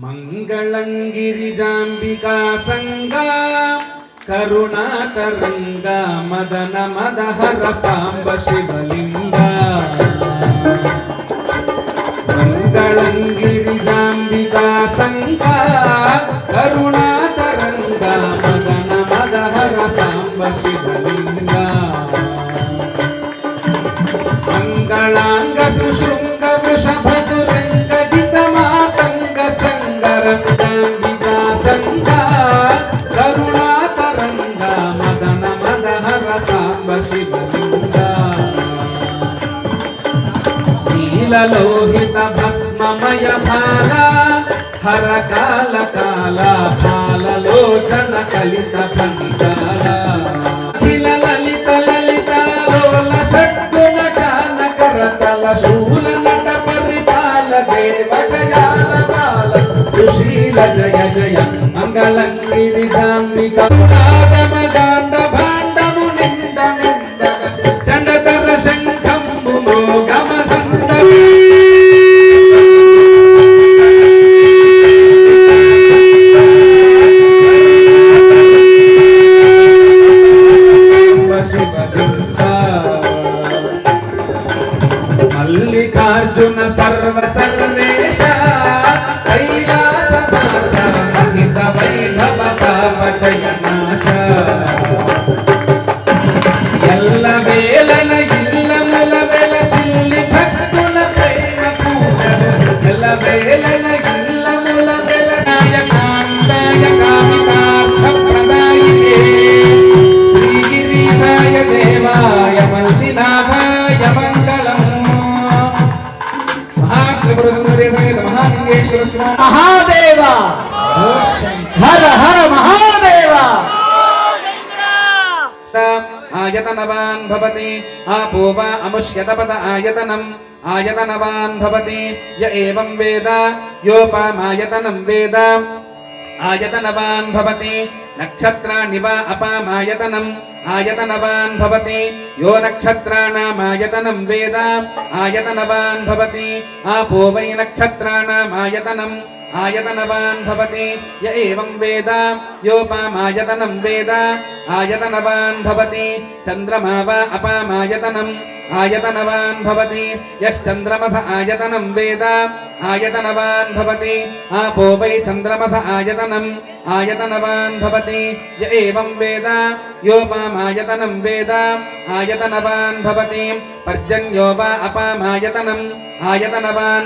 ಮಂಗಳಂಗಿರಿಜಾಂಬಿಕಾ ಸಂಗ ಕರುಣಾತರಂಗ ಮದನ ಮದಹರ ಸಾಂಬ ಶಿವಲಿಂಗ. ಮಂಗಳಂಗಿರಿಜಾಂಬಿಕಾ ಸಂಗ ಕರುಣಾತರಂಗ ಮದನ ಮದಹರ ಸಾಂಬ ಶಿವಲಿಂಗ. ಮಂಗಳಾಂಗ ಸುಶೃಂಗ ವೃಷಭದುರಂಗ ಜಿತ ಮಾತಂಗ ಸಂಗರ ಜಾಂಬಿಕಾ ಸಂಗ ಕರುಣಾತರಂಗ ಮದನ ಮದಹರ ಸಾಂಬ ಶಿವಲಿಂಗ. ನೀಲಲೋಹಿತ ಭಸ್ಮಮಯ ಭಾಲ ಹರ ಕಾಲ ಕಾಲ ಬಾಲಲೋಚನ ಕಲಿತ ಪಂಚಾಲ. ಅಖಿಲ ಲಲಿತ ಲಲಿತ ಲೋಲ ಸದ್ಗುಣ ಗಾನ ಕರತಲ ಶೂಲ ನಟ ಪರಿಪಾಲ ದೇವ ಜಯಾಲ ಬಾಲ ಸುಶೀಲ ಜಯ ಜಯ ಮಂಗಳಂಗಿರಿಜಾಂಬಿಕಾ. ನಾಗಮ ಗಾಂಡ ಭಾಂಡಮು ನಿಂದ ನಿಂದ ಚಂಡತರ ಶಂಖಂಬು ಮೋಗಮ ದಂಡ ಮಲ್ಲಿಕಾರ್ಜುನ ಸರ್ವ ಸರ್ವೇಶ ಕೈಲಾಸ ವಾಸ ಮಹಿತ ವೈಭವ ಪಾಪ ಜಯನಾಶ. ಎಲ್ಲ ವೇಲನ ಇಲ್ಲ ಮುಲ ಬೆಲಸಿಲ್ಲಿ ಭಕ್ತುಲ ಪ್ರೇಮ ಪೂಜನ. ಎಲ್ಲ ವೇಲನ ಇಲ್ಲ ಮುಲ ಬೆಲಸಾಯ ಕಾಂತಾಯ ಕಾಮಿತಾರ್ಥ ಪ್ರದಾಯಿನೇ ಶ್ರೀಗಿರೀಶಾಯ ದೇವಾಯ ಮಲ್ಲಿನಾಥಾಯ ಮಂಗಳಂ. ಮಹಾಲಿಂಗೇಶ್ವರ ಸ್ವಾಮಿ ಮಹಾದೇವ ಹರ ಹರ ಮಹಾದೇವ. ಆಯತನವಾನ್ ಭವತಿ ಆಪೋ ವಾ ಅಮುಷ್ಯತಪದ ಆಯತನಂ ಆಯತನವಾನ್ ಭವತಿ ಯ ಏವಂ ವೇದ ಯೋಪಾಮಾಯತನಂ ವೇದ ಆಯತನವಾನ್ ಭವತಿ. ನಕ್ಷತ್ರಾಣಿ ವಾ ಅಪಾಮಾಯತನಂ ಆಯತನವಾನ್ ಭವತಿ ಯೋ ನಕ್ಷತ್ರಾಣಾಮಾಯತನಂ ವೇದ ಆಯತನವಾನ್ ಭವತಿ. ಆಪೋ ವೈ ನಕ್ಷತ್ರಾಣಾಮಾಯತನಂ ಆಯತನವಾನ್ ಭವತಿ ಯ ಏವಂ ವೇದ ಯೋಪಾಮಾಯತನಂ ವೇದ ಆಯತನವಾನ್ ಭವತಿ. ಚಂದ್ರಮಾ ವಾ ಅಪಾಮಾಯತನಂ ಆಯತನವಾನ್ ಭವತಿ ಯಶ್ಚಂದ್ರಮಸ ಆಯತನಂ ವೇದ ಆಯತನವಾನ್ ಭವತಿ. ಆಪೋ ವೈ ಚಂದ್ರಮಸ ಆಯತನಂ ಆಯತನವಾನ್ ಭವತಿ ಯ ಏವಂ ವೇದ ಯೋಪಾಮಾಯತನಂ ವೇದ ಆಯತನವಾನ್ ಭವತಿ. ಪರ್ಜನ್ಯೋ ವಾ ಅಪಾಮಾಯತನಂ ಆಯತನವಾನ್